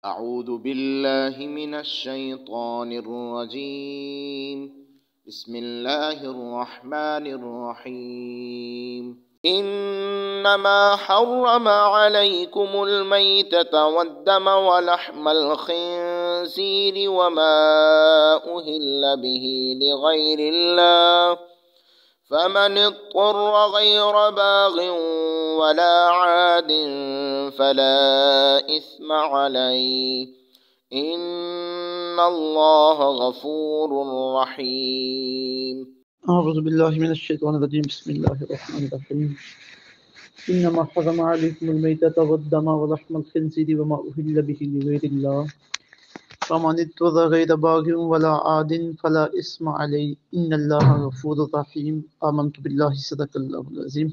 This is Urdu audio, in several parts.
أعوذ بالله من الشيطان الرجيم. بسم الله الرحمن الرحيم. إنما حرم عليكم الميتة والدم ولحم الخنزير وما أهل به لغير الله، فمن اضطر غير باغ ولا عاد فلا إثم عليه، إن الله غفور رحيم. أعوذ بالله من الشيطان الرجيم. بسم الله الرحمن الرحيم. إنما حرم عليكم الميتة والدم ولحم الخنزير وما أهل به لغير الله، فمن اضطر غير باغ ولا عاد فلا إثم عليه، إن الله غفور رحيم. آمنت بالله صدق اللہ العظیم.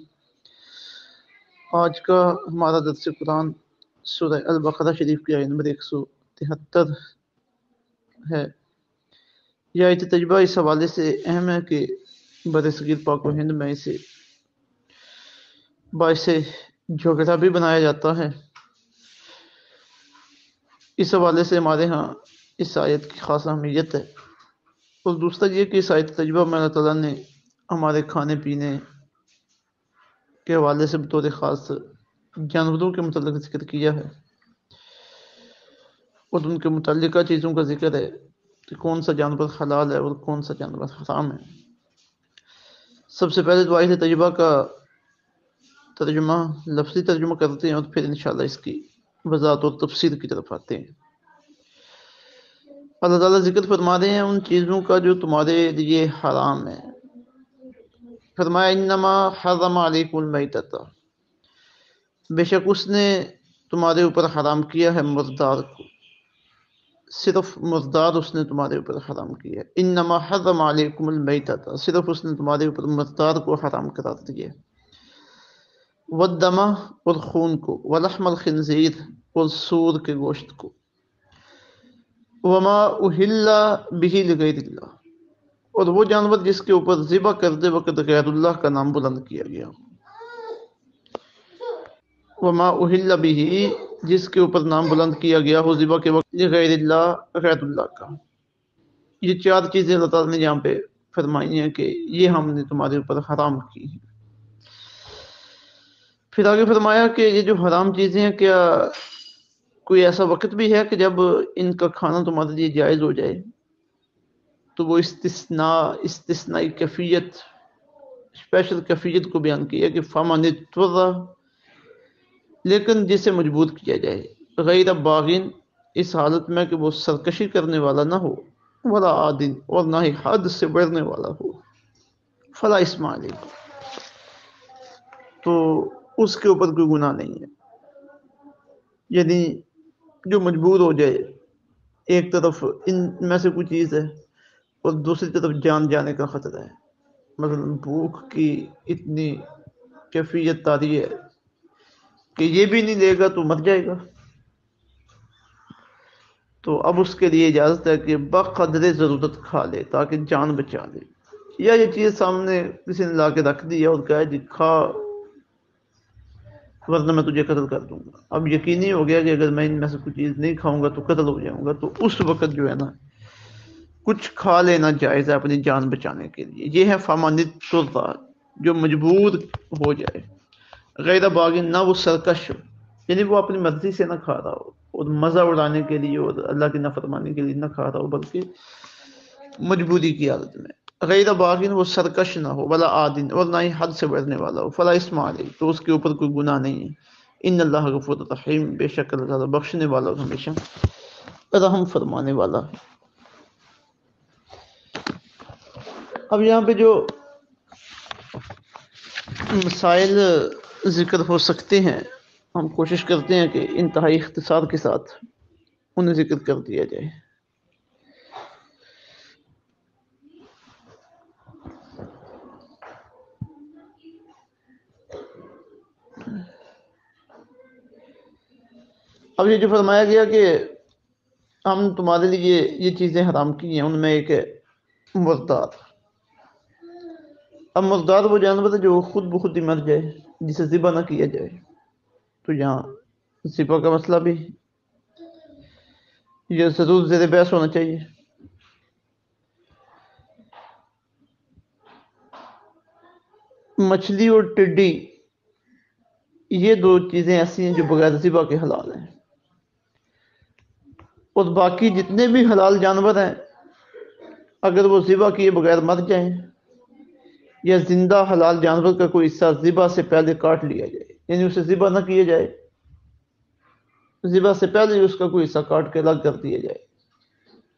آج کا ہمارا درس قرآن سورہ البقرہ شریف کی آیت نمبر 173 ہے. یہ آیت تجربہ اس حوالے سے اہم ہے کہ برصغیر پاک و ہند میں اسے باعث جھگڑا بھی بنایا جاتا ہے. اس حوالے سے ہمارے ہاں اس آیت کی خاص اہمیت ہے. اور دوسرا یہ کہ اس آیت تجربہ میں اللہ تعالیٰ نے ہمارے کھانے پینے کے حوالے سے بطور خاص جانوروں کے متعلق ذکر کیا ہے، اور ان کے متعلقہ چیزوں کا ذکر ہے کہ کون سا جانور حلال ہے اور کون سا جانور حرام ہے. سب سے پہلے تو آیت تجربہ کا ترجمہ لفظی ترجمہ کرتے ہیں اور پھر انشاءاللہ اس کی وضاحت اور تفسیر کی طرف آتے ہیں. اللہ تعالیٰ ذکر فرما رہے ہیں ان چیزوں کا جو تمہارے لیے حرام ہے. فرمایا انما حرم علیکم المیتۃ، بے شک اس نے تمہارے اوپر حرام کیا ہے مردار کو، صرف مردار اس نے تمہارے اوپر حرام کیا ہے. انما حرم علیکم المیتۃ، صرف اس نے تمہارے اوپر مردار کو حرام قرار دیا ہے. والدم، اور خون کو، ولحم الخنزیر، اور سور کے گوشت کو، وما اہل به لغیر اللہ، اور وہ جانور جس کے اوپر ذبح کرتے وقت غیر اللہ کا نام بلند کیا گیا. وما اہل به، جس کے اوپر نام بلند کیا گیا ہو ذبح کے وقت غیر اللہ، غیر اللہ کا. یہ چار چیزیں اللہ تعالیٰ نے یہاں پہ فرمائی ہیں کہ یہ ہم نے تمہارے اوپر حرام کی ہیں. پھر آگے فرمایا کہ یہ جو حرام چیزیں ہیں، کیا کوئی ایسا وقت بھی ہے کہ جب ان کا کھانا تمہارے لیے جائز ہو جائے؟ تو وہ استثنائی کیفیت، اسپیشل کیفیت کو بیان کیا کہ فمن اضطر، لیکن جسے مجبور کیا جائے، غیر باغین، اس حالت میں کہ وہ سرکشی کرنے والا نہ ہو، ولا عادن، اور نہ ہی حد سے بڑھنے والا ہو، فلا اسم علیہ، تو اس کے اوپر کوئی گناہ نہیں ہے. یعنی جو مجبور ہو جائے، ایک طرف ان میں سے کوئی چیز ہے اور دوسری طرف جان جانے کا خطرہ ہے، مثلا بھوک کی اتنی کیفیت طاری ہے کہ یہ بھی نہیں لے گا تو مر جائے گا، تو اب اس کے لیے اجازت ہے کہ بقدر ضرورت کھا لے تاکہ جان بچا لے. یا یہ چیز سامنے کسی نے لا کے رکھ دی اور کہا جی کھا ورنہ میں تجھے قتل کر دوں گا. اب یقینی ہو گیا کہ اگر میں ان میں سے کوئی چیز نہیں کھاؤں گا تو قتل ہو جاؤں گا، تو اس وقت جو ہے نا کچھ کھا لینا جائز ہے اپنی جان بچانے کے لیے. یہ ہے فمن اضطر، جو مجبور ہو جائے، غیر باغین، نہ وہ سرکش ہو، یعنی وہ اپنی مرضی سے نہ کھا رہا ہو اور مزہ اڑانے کے لیے اور اللہ کی نافرمانی کے لیے نہ کھا رہا ہو، بلکہ مجبوری کی حالت میں. غیر باغین، وہ سرکش نہ ہو، ولا عادن، اور نہ ہی حد سے بڑھنے والا ہو، فلا اسم علیہ، تو اس کے اوپر کوئی گناہ نہیں ہے. ان اللہ غفور رحیم، بے شک اللہ تعالیٰ بخشنے والا اور ہمیشہ رحم فرمانے والا ہے. اب یہاں پہ جو مسائل ذکر ہو سکتے ہیں، ہم کوشش کرتے ہیں کہ انتہائی اختصار کے ساتھ انہیں ذکر کر دیا جائے. اب یہ جو فرمایا گیا کہ ہم تمہارے لیے یہ چیزیں حرام کی ہیں، ان میں ایک ہے مردار. اب مردار وہ جانور ہے جو خود بخود ہی مر جائے، جسے ذبح نہ کیا جائے. تو یہاں ذبح کا مسئلہ بھی یہ ضرور زیر بحث ہونا چاہیے. مچھلی اور ٹڈی یہ دو چیزیں ایسی ہیں جو بغیر ذبح کے حلال ہیں، اور باقی جتنے بھی حلال جانور ہیں اگر وہ ذبح کیے بغیر مر جائیں یا زندہ حلال جانور کا کوئی حصہ ذبح سے پہلے کاٹ لیا جائے، یعنی اسے ذبح نہ کیا جائے، ذبح سے پہلے ہی اس کا کوئی حصہ کاٹ کے الگ کر دیا جائے،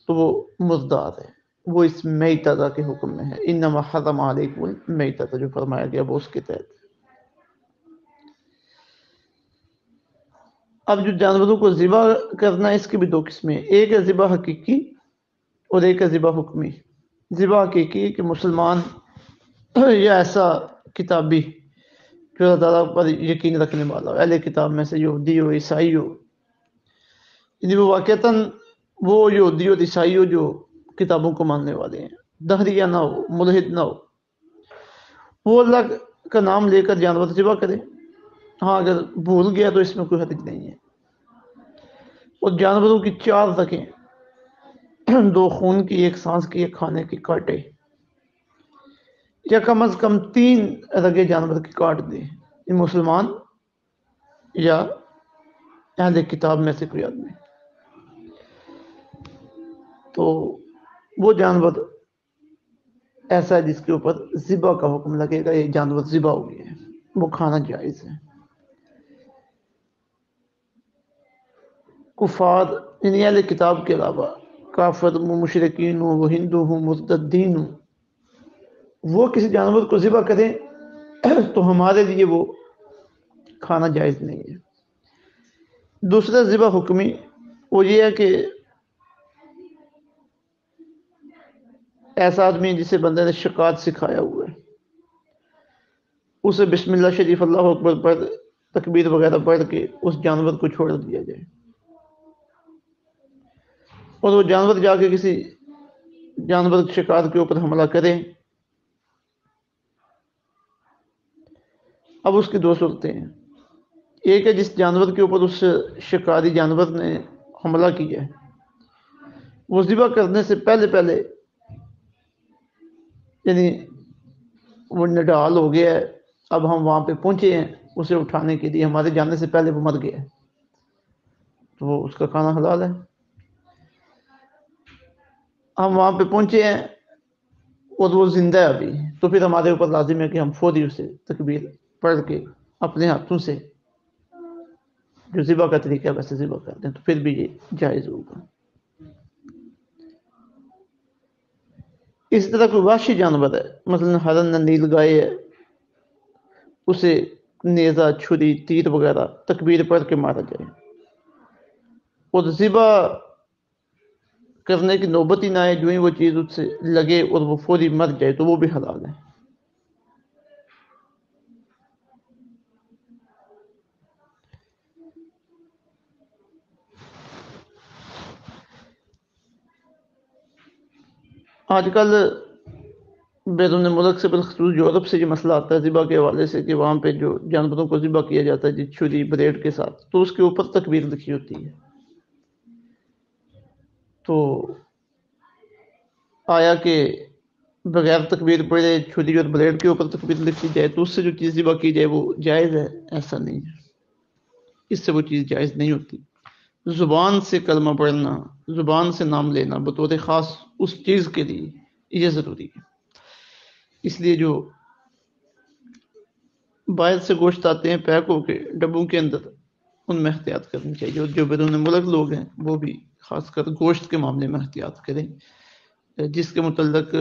تو وہ مردار ہے، وہ اس میتہ کے حکم میں ہے. انما حرم علیکم المیتۃ جو فرمایا گیا وہ اس کے تحت. اب جو جانوروں کو ذبح کرنا ہے اس کی بھی دو قسمیں ہیں، ایک ہے ذبح حقیقی اور ایک ہے ذبح حکمی. ذبح حقیقی کہ مسلمان یا ایسا کتابی جو اللہ تعالیٰ پر یقین رکھنے والا ہو، اہل کتاب میں سے یہودی ہو عیسائی ہو، یعنی وہ واقعتاً وہ یہودی اور عیسائی ہو جو کتابوں کو ماننے والے ہیں، دہریہ نہ ہو، ملحد نہ ہو، وہ اللہ کا نام لے کر جانور ذبح کرے. ہاں اگر بھول گیا تو اس میں کوئی حرج نہیں ہے. اور جانوروں کی چار رگیں، دو خون کی، ایک سانس کی، ایک کھانے کی کاٹے، یا کم از کم 3 رگیں جانور کی کاٹ دے، یہ مسلمان یا اہل کتاب میں سے کوئی آدمی، تو وہ جانور ایسا ہے جس کے اوپر ذبح کا حکم لگے گا، یہ جانور ذبح ہو گیا ہے، وہ کھانا جائز ہے. کفار یعنی اہل کتاب کے علاوہ کافر مشرکین ہوں، وہ ہندو ہوں، مرتدین ہوں، وہ کسی جانور کو ذبح کریں تو ہمارے لیے وہ کھانا جائز نہیں ہے. دوسرا ذبح حکمی وہ یہ ہے کہ ایسا آدمی جسے بندے نے شکات سکھایا ہوا ہے، اسے بسم اللہ شریف اللہ اکبر پڑھ تکبیر وغیرہ پڑھ کے اس جانور کو چھوڑ دیا جائے، اور وہ جانور جا کے کسی جانور شکار کے اوپر حملہ کریں. اب اس کی دو صورتیں ہیں، ایک ہے جس جانور کے اوپر اس شکاری جانور نے حملہ کیا ہے وہ ذبح کرنے سے پہلے پہلے یعنی وہ نڈال ہو گیا ہے، اب ہم وہاں پہ پہنچے ہیں اسے اٹھانے کے لیے، ہمارے جانے سے پہلے وہ مر گیا ہے تو وہ اس کا کھانا حلال ہے. ہم وہاں پہ پہنچے ہیں اور وہ زندہ ہے ابھی، تو پھر ہمارے اوپر لازم ہے کہ ہم فوری اسے تکبیر پڑھ کے اپنے ہاتھوں سے جو ذبح کا طریقہ ہے ویسے ذبح کر دیں، تو پھر بھی یہ جائز ہوگا. اسی طرح کوئی وحشی جانور ہے، مثلا ہرن نیل گائے ہے، اسے نیزہ چھری تیر وغیرہ تکبیر پڑھ کے مارا جائے اور ذبح کرنے کی نوبت ہی نہ آئے، جو ہی وہ چیز اس سے لگے اور وہ فوری مر جائے تو وہ بھی حلال ہے. آج کل بیرون ملک سے بالخصوص یورپ سے یہ مسئلہ آتا ہے ذبح کے حوالے سے کہ وہاں پہ جو جانوروں کو ذبح کیا جاتا ہے جس چھری بلیڈ کے ساتھ، تو اس کے اوپر تکبیر لکھی ہوتی ہے. تو آیا کہ بغیر تکبیر پڑھے چھری اور بلیڈ کے اوپر تکبیر لکھی جائے تو اس سے جو چیز ذبح کی جائے وہ جائز ہے؟ ایسا نہیں ہے، اس سے وہ چیز جائز نہیں ہوتی. زبان سے کلمہ پڑھنا، زبان سے نام لینا بطور خاص اس چیز کے لیے یہ ضروری ہے. اس لیے جو باہر سے گوشت آتے ہیں پیک ہو کے ڈبوں کے اندر، ان میں احتیاط کرنی چاہیے، اور جو بیرون ملک لوگ ہیں وہ بھی خاص کر گوشت کے معاملے میں احتیاط کریں، جس کے متعلق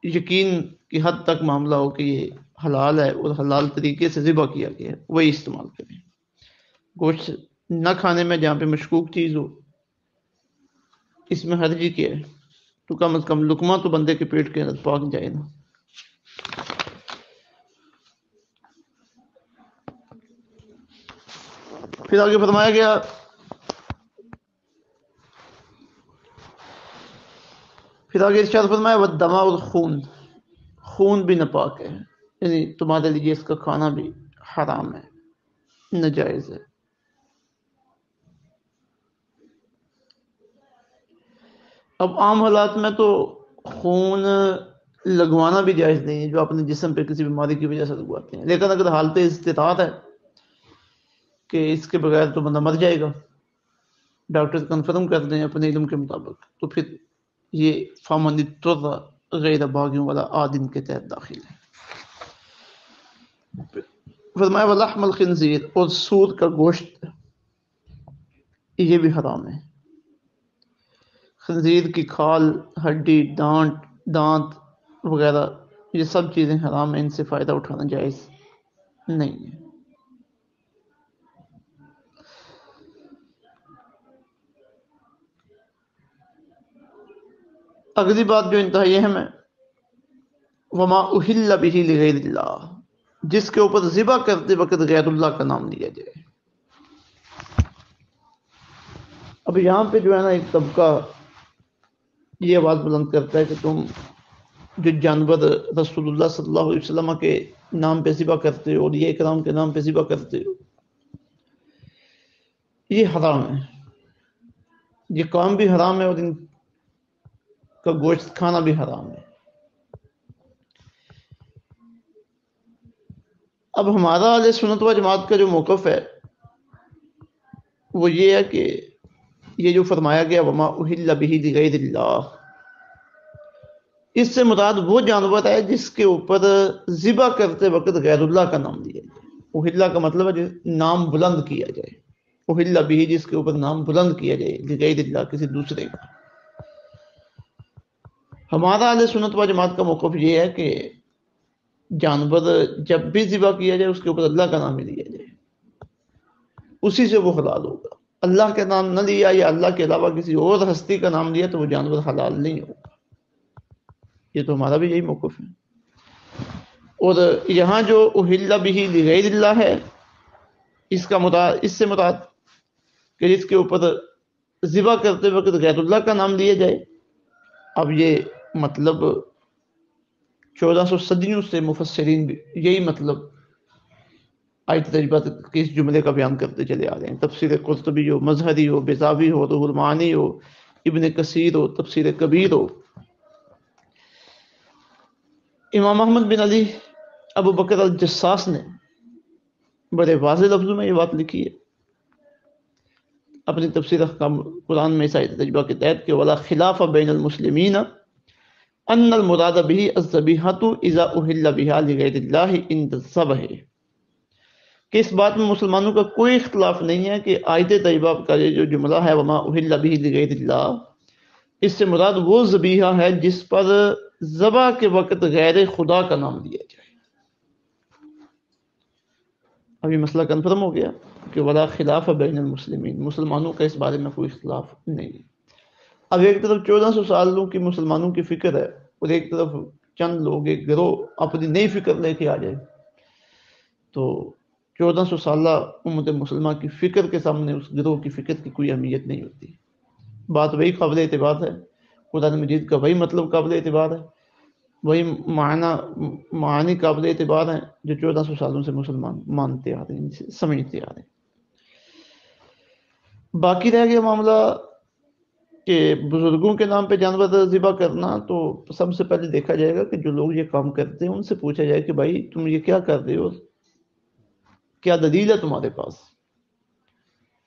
یقین کی حد تک معاملہ ہو کہ یہ حلال ہے اور حلال طریقے سے ذبح کیا گیا ہے، وہی استعمال کریں. گوشت نہ کھانے میں جہاں پہ مشکوک چیز ہو، اس میں حرج ہی کیا ہے، تو کم از کم لقمہ تو بندے کے پیٹ کے اندر پاک جائے نا. پھر آگے فرمایا گیا پھر آگے ارشاد فرمایا والدماء اور خون بھی ناپاک ہے، یعنی تمہارے لیے اس کا کھانا بھی حرام ہے، ناجائز ہے. اب عام حالات میں تو خون لگوانا بھی جائز نہیں ہے جو اپنے جسم پہ کسی بیماری کی وجہ سے لگواتے ہیں، لیکن اگر حالت استطاعت ہے کہ اس کے بغیر تو بندہ مر جائے گا، ڈاکٹر کنفرم کر دیں اپنے علم کے مطابق، تو پھر یہ فامن اضطر غیر باغیوں والا آدم کے تحت داخل ہے۔ فرمایا ولحم الخنزیر، اور سور کا گوشت یہ بھی حرام ہے۔ خنزیر کی کھال، ہڈی، دانت وغیرہ یہ سب چیزیں حرام ہیں، ان سے فائدہ اٹھانا جائز نہیں ہے۔ اگلی بات جو انتہائی اہم ہے، وما اہل بہ لغیر اللہ، جس کے اوپر ذبح کرتے وقت غیر اللہ کا نام لیا جائے۔ اب یہاں پہ جو ہے نا ایک طبقہ یہ آواز بلند کرتا ہے کہ تم جو جانور رسول اللہ صلی اللہ علیہ وسلم کے نام پہ ذبح کرتے ہو اور یہ اکرام کے نام پہ ذبح کرتے ہو، یہ حرام ہے، یہ کام بھی حرام ہے اور ان کا گوشت کھانا بھی حرام ہے۔ اب ہمارا اہل سنت و جماعت کا جو موقف ہے وہ یہ ہے کہ یہ جو فرمایا گیا وما اہل بہ لغیر اللہ، اس سے مراد وہ جانور ہے جس کے اوپر ذبح کرتے وقت غیر اللہ کا نام لیا جائے۔ اہل کا مطلب ہے نام بلند کیا جائے، اہل بہ جس کے اوپر نام بلند کیا جائے لغیر اللہ کسی دوسرے کا۔ ہمارا اہل سنت و جماعت کا موقف یہ ہے کہ جانور جب بھی ذبح کیا جائے اس کے اوپر اللہ کا نام ہی لیا جائے، اسی سے وہ حلال ہوگا۔ اللہ کا نام نہ لیا یا اللہ کے علاوہ کسی اور ہستی کا نام لیا تو وہ جانور حلال نہیں ہوگا۔ یہ تو ہمارا بھی یہی موقف ہے۔ اور یہاں جو اہل بہ لغیر اللہ ہے، اس سے مراد کہ جس کے اوپر ذبح کرتے وقت غیر اللہ کا نام لیا جائے۔ اب یہ مطلب 1400 صدیوں سے مفسرین بھی یہی مطلب آیت تجربہ کے اس جملے کا بیان کرتے چلے آ رہے ہیں۔ تفسیر قرطبی ہو، مظہری ہو، بیضاوی ہو، روح المعانی ہو، ابن کثیر ہو، تفسیر کبیر ہو۔ امام احمد بن علی ابو بکر الجساس نے بڑے واضح لفظوں میں یہ بات لکھی ہے اپنی تفسیر احکام قرآن میں اس آیت تجربہ کے تحت کہ ولا خلاف بین المسلمین ان المراد به الذبیحۃ اذا اہل بها لغیر اللہ عند الذبح، کہ اس بات میں مسلمانوں کا کوئی اختلاف نہیں ہے کہ آیت طیبہ کا یہ جو جملہ ہے وما اہل به لغیر اللہ، اس سے مراد وہ ذبیحہ ہے جس پر ذبح کے وقت غیر خدا کا نام لیا جائے۔ اب یہ مسئلہ کنفرم ہو گیا کہ ولا خلاف بین المسلمین، مسلمانوں کا اس بارے میں کوئی اختلاف نہیں۔ اب ایک طرف 1400 سالوں کی مسلمانوں کی فکر ہے اور ایک طرف چند لوگ ایک گروہ اپنی نئی فکر لے کے آ جائے، تو 1400 سالہ امت مسلمہ کی فکر کے سامنے اس گروہ کی فکر کی کوئی اہمیت نہیں ہوتی۔ بات وہی قابل اعتبار ہے، قرآن مجید کا وہی مطلب قابل اعتبار ہے، وہی معنی قابل اعتبار ہیں جو 1400 سالوں سے مسلمان مانتے آ رہے ہیں، سمجھتے آ رہے ہیں۔ باقی رہ گیا معاملہ کہ بزرگوں کے نام پہ جانور ذبح کرنا، تو سب سے پہلے دیکھا جائے گا کہ جو لوگ یہ کام کرتے ہیں ان سے پوچھا جائے کہ بھائی تم یہ کیا کر رہے ہو، کیا دلیل ہے تمہارے پاس؟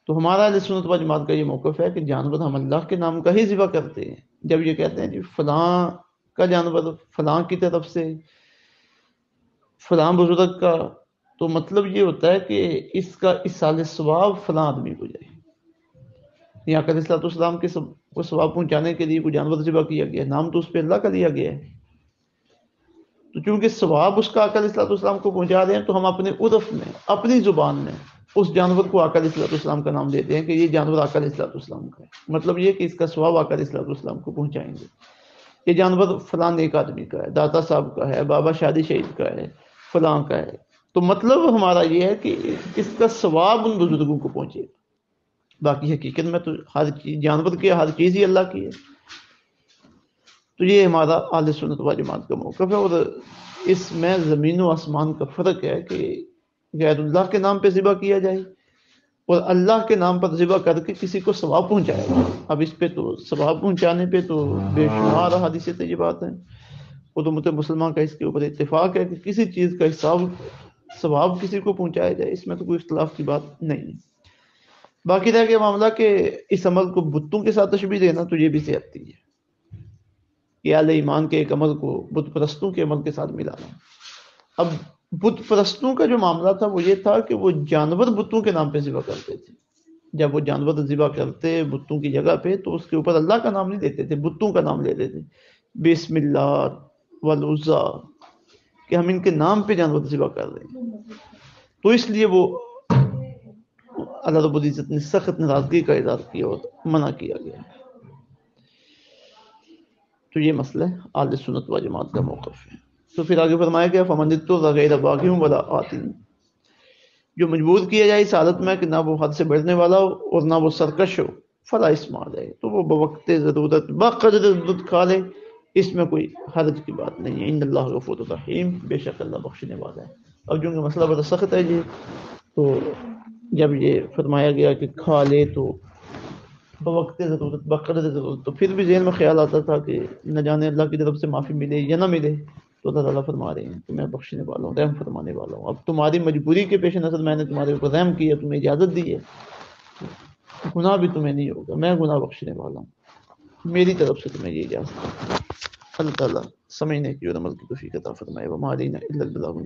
تو ہمارا اہل سنت و جماعت کا یہ موقف ہے کہ جانور ہم اللہ کے نام کا ہی ذبح کرتے ہیں۔ جب یہ کہتے ہیں جی فلاں کا جانور فلاں کی طرف سے فلاں بزرگ کا، تو مطلب یہ ہوتا ہے کہ اس کا اصال ثواب فلاں آدمی کو جائے، یا آقا علیہ الصلوۃ والسلام کے کو ثواب پہنچانے کے لیے کوئی جانور ذبح کیا گیا، نام تو اس پہ اللہ کا لیا گیا ہے، تو چونکہ ثواب اس کا آقا علیہ الصلوۃ والسلام کو پہنچا رہے ہیں تو ہم اپنے عرف میں اپنی زبان میں اس جانور کو آقا علیہ الصلوۃ والسلام کا نام دیتے ہیں کہ یہ جانور آقا علیہ الصلوۃ والسلام کا ہے۔ مطلب یہ کہ اس کا ثواب آقا علیہ الصلوۃ والسلام کو پہنچائیں گے۔ یہ جانور فلاں ایک آدمی کا ہے، داتا صاحب کا ہے، بابا شادی شہید کا ہے، فلاں کا ہے، تو مطلب ہمارا یہ ہے کہ اس کا ثواب ان بزرگوں کو پہنچے گا۔ باقی حقیقت میں تو ہر چیز جانور کی ہر چیز ہی اللہ کی ہے۔ تو یہ ہمارا اہل سنت و جماعت کا موقف ہے، اور اس میں زمین و آسمان کا فرق ہے کہ غیر اللہ کے نام پہ ذبح کیا جائے اور اللہ کے نام پر ذبح کر کے کسی کو ثواب پہنچائے گا. اب اس پہ تو ثواب پہنچانے پہ تو بے شمار حدیث طیبات ہیں. امت مسلمان کا اس کے اوپر اتفاق ہے کہ کسی چیز کا حساب ثواب کسی کو پہنچایا جائے، اس میں تو کوئی اختلاف کی بات نہیں ہے. باقی رہ گیا معاملہ کہ اس عمل کو بتوں کے ساتھ تشبیہ دینا، تو یہ بھی زیادتی ہے کہ اہل ایمان کے ایک عمل کو بت پرستوں کے عمل کے ساتھ ملانا. اب بت پرستوں کا جو معاملہ تھا وہ یہ تھا کہ وہ جانور بتوں کے نام پہ ذبح کرتے تھے. جب وہ جانور ذبح کرتے بتوں کی جگہ پہ تو اس کے اوپر اللہ کا نام نہیں لیتے تھے، بتوں کا نام لیتے تھے. بسم اللہ والعزا، کہ ہم ان کے نام پہ جانور ذبح کر رہے ہیں. تو اس لیے وہ اللہ رب العزت نے سخت ناراضگی کا اظہار کیا اور منع کیا گیا. تو یہ مسئلہ اہل سنت و جماعت کا موقف ہے. تو پھر آگے فرمایا گیا فمن اضطر غیر باغ ولا آت، جو مجبور کیا جائے اس حالت میں کہ نہ وہ حد سے بڑھنے والا ہو اور نہ وہ سرکش ہو، فلا اسم علیہ، تو وہ بوقت ضرورت بقدر ضرورت کھا لے، اس میں کوئی حرج کی بات نہیں ہے. ان اللہ غفور رحیم، بے شک اللہ بخشنے والا ہے. اب جو کہ مسئلہ بڑا سخت ہے جی، تو جب یہ فرمایا گیا کہ کھا لے تو بوقت ضرورت بقدر ضرورت، تو پھر بھی ذہن میں خیال آتا تھا کہ نہ جانے اللہ کی طرف سے معافی ملے یا نہ ملے. تو اللہ تعالیٰ فرما رہے ہیں کہ میں بخشنے والا ہوں، رحم فرمانے والا ہوں. اب تمہاری مجبوری کے پیش نظر میں نے تمہارے اوپر رحم کیا، تمہیں اجازت دی ہے، گناہ بھی تمہیں نہیں ہوگا، میں گناہ بخشنے والا ہوں، میری طرف سے تمہیں یہ اجازت ہے. اللہ تعالیٰ سمجھنے کی اور عمل کی توفیق عطا فرمائے. وما علینا الا البلاغ.